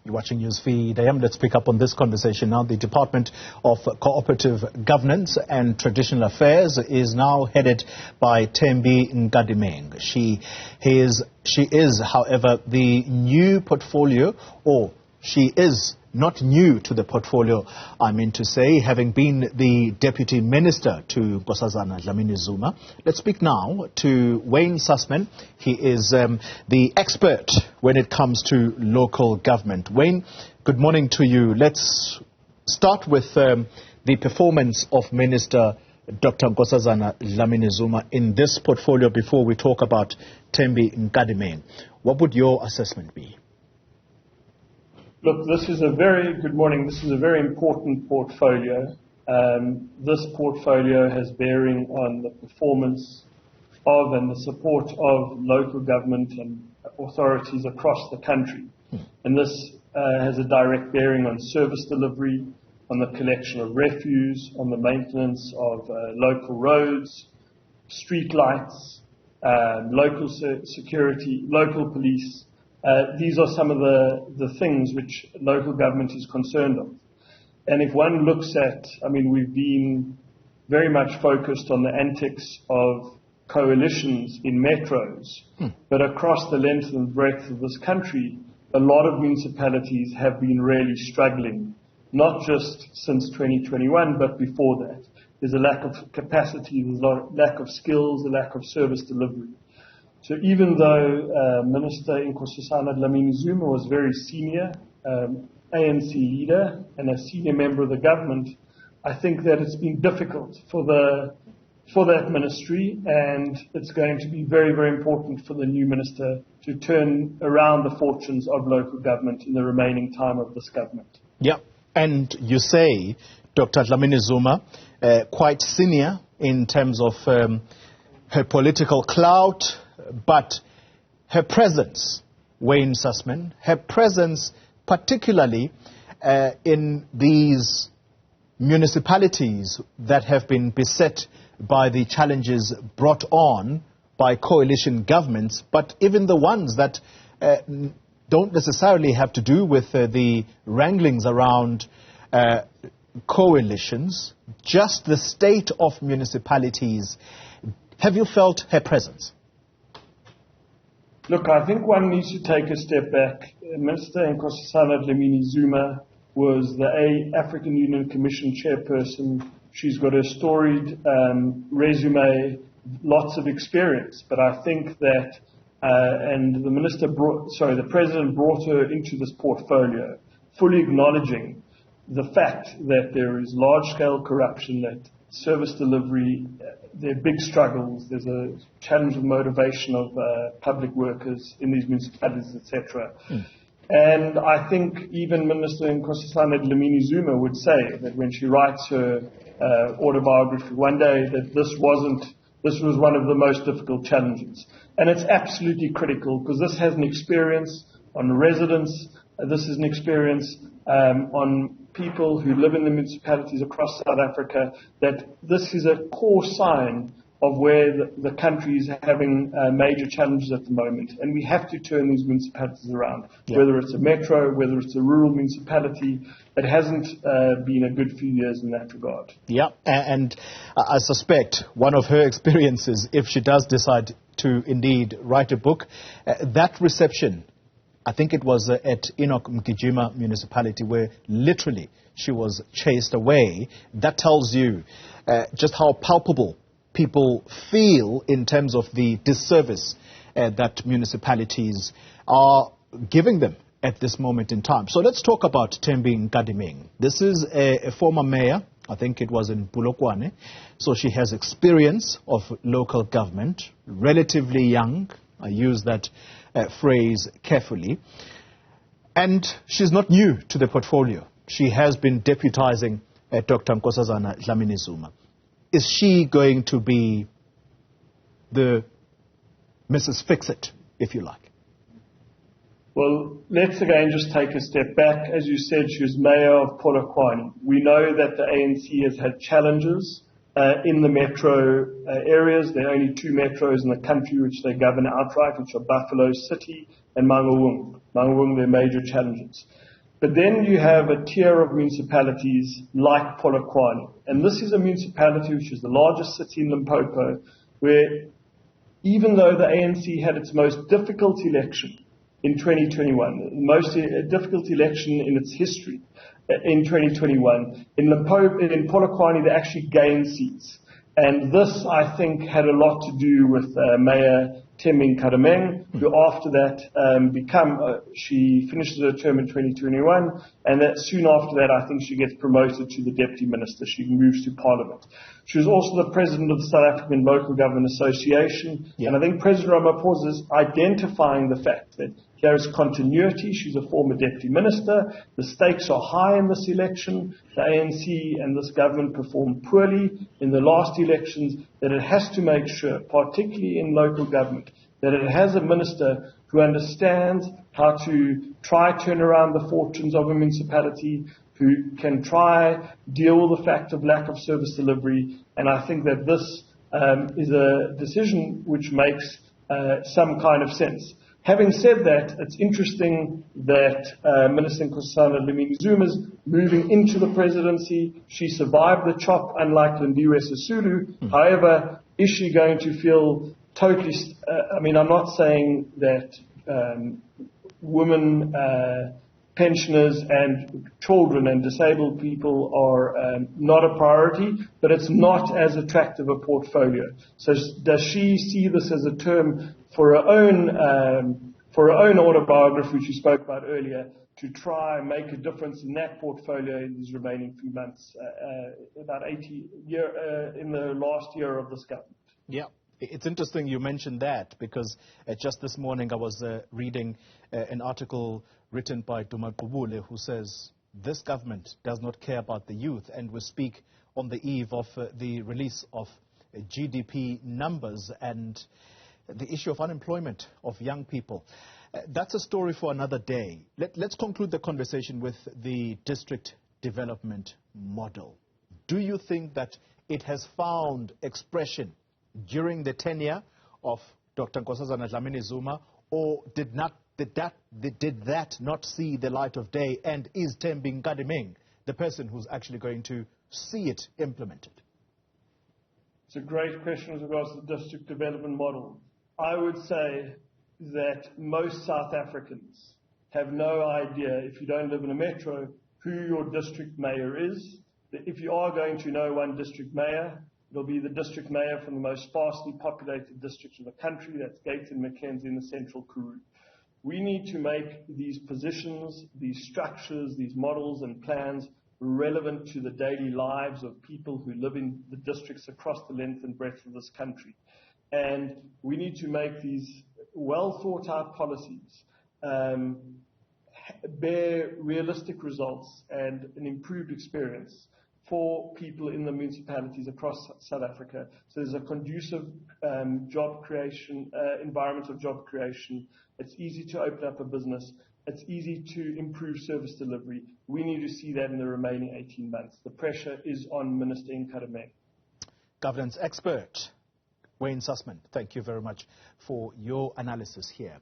You're watching Newsfeed AM. Let's pick up on this conversation now. The Department of Cooperative Governance and Traditional Affairs is now headed by Thembi Nkadimeng. She is, however, the new portfolio, or she is not new to the portfolio, I mean to say, having been the Deputy Minister to Nkosazana Dlamini-Zuma. Let's speak now to Wayne Sussman. He is the expert when it comes to local government. Wayne, good morning to you. Let's start with the performance of Minister Dr Nkosazana Dlamini-Zuma in this portfolio before we talk about Thembi Nkadimeng. What would your assessment be? Look, this is a very good morning. This is a very important portfolio. This portfolio has bearing on the performance of and the support of local government and authorities across the country. And this has a direct bearing on service delivery, on the collection of refuse, on the maintenance of local roads, street lights, local security, local police. These are some of the things which local government is concerned of. And if one looks at, we've been very much focused on the antics of coalitions in metros, but across the length and breadth of this country, a lot of municipalities have been really struggling, not just since 2021, but before that. There's a lack of capacity, there's a lack of skills, a lack of service delivery. So even though Minister Nkosazana Dlamini-Zuma was very senior, ANC leader and a senior member of the government, I think that it's been difficult for that ministry, and it's going to be very, very important for the new minister to turn around the fortunes of local government in the remaining time of this government. Yeah, and you say Dr Dlamini-Zuma, quite senior in terms of her political clout, but her presence, Wayne Sussman, her presence particularly in these municipalities that have been beset by the challenges brought on by coalition governments, but even the ones that don't necessarily have to do with the wranglings around coalitions, just the state of municipalities. Have you felt her presence? Look, I think one needs to take a step back. Minister Nkosazana Dlamini-Zuma was the African Union Commission chairperson. She's got a storied resume, lots of experience. But I think that, and the president brought her into this portfolio, fully acknowledging the fact that there is large-scale corruption, that service delivery, there are big struggles. There's a challenge of motivation of public workers in these municipalities, etc. And I think even Minister Nkosazana Dlamini-Zuma would say that when she writes her autobiography one day, that this was one of the most difficult challenges. And it's absolutely critical, because this has an experience on residents, this is an experience on people who live in the municipalities across South Africa, that this is a core sign of where the country is having major challenges at the moment. And we have to turn these municipalities around, whether it's a metro, whether it's a rural municipality. It hasn't been a good few years in that regard. Yeah, and I suspect one of her experiences, if she does decide to indeed write a book, that reception, I think it was at Mgijima municipality, where literally she was chased away. That tells you just how palpable people feel in terms of the disservice that municipalities are giving them at this moment in time. So let's talk about Thembi Nkadimeng. This is a former mayor. I think it was in Polokwane. So she has experience of local government, relatively young. I use that phrase carefully. And she's not new to the portfolio. She has been deputizing Dr Nkosazana Dlamini-Zuma. Is she going to be the Mrs. Fix-It, if you like? Well, let's again just take a step back. As you said, she was mayor of Polokwane. We know that the ANC has had challenges in the metro areas. There are only 2 metros in the country which they govern outright, which are Buffalo City and Mangaung. Mangaung, their major challenges. But then you have a tier of municipalities like Polokwane. And this is a municipality which is the largest city in Limpopo, where even though the ANC had its most difficult election in 2021, the most difficult election in its history in 2021, in Polokwane they actually gained seats. And this, I think, had a lot to do with Mayor Thembi Nkadimeng, who after that she finishes her term in 2021, and that soon after that I think she gets promoted to the Deputy Minister. She moves to Parliament. She was also the President of the South African Local Government Association, and I think President Ramaphosa is identifying the fact that there is continuity. She's a former Deputy Minister. The stakes are high in this election. The ANC and this government performed poorly in the last elections, that it has to make sure, particularly in local government, that it has a minister who understands how to try turn around the fortunes of a municipality, who can try deal with the fact of lack of service delivery. And I think that this is a decision which makes some kind of sense. Having said that, it's interesting that Minister Nkosazana Dlamini-Zuma is moving into the presidency. She survived the chop, unlike Lindiwe Sisulu. However, is she going to feel totally... I'm not saying that women, pensioners and children and disabled people are not a priority, but it's not as attractive a portfolio. So does she see this as a term for her own autobiography, which we spoke about earlier, to try and make a difference in that portfolio in these remaining few months, in the last year of this government? Yeah. It's interesting you mentioned that, because just this morning I was reading an article written by Duma Qubule, who says this government does not care about the youth, and we speak on the eve of the release of GDP numbers and the issue of unemployment of young people. That's a story for another day. Let's conclude the conversation with the district development model. Do you think that it has found expression during the tenure of Dr. Nkosazana Dlamini-Zuma, or did that not see the light of day, and is Thembi Nkadimeng the person who's actually going to see it implemented? It's a great question as regards to the district development model. I would say that most South Africans have no idea, if you don't live in a metro, who your district mayor is. If you are going to know one district mayor, it'll be the district mayor from the most sparsely populated district of the country, that's Gates and Mackenzie in the central Karoo. We need to make these positions, these structures, these models and plans relevant to the daily lives of people who live in the districts across the length and breadth of this country. And we need to make these well thought out policies bear realistic results and an improved experience for people in the municipalities across South Africa. So there's a conducive job creation, environment of job creation. It's easy to open up a business. It's easy to improve service delivery. We need to see that in the remaining 18 months. The pressure is on Minister Nkadimeng. Governance expert Wayne Sussman, thank you very much for your analysis here.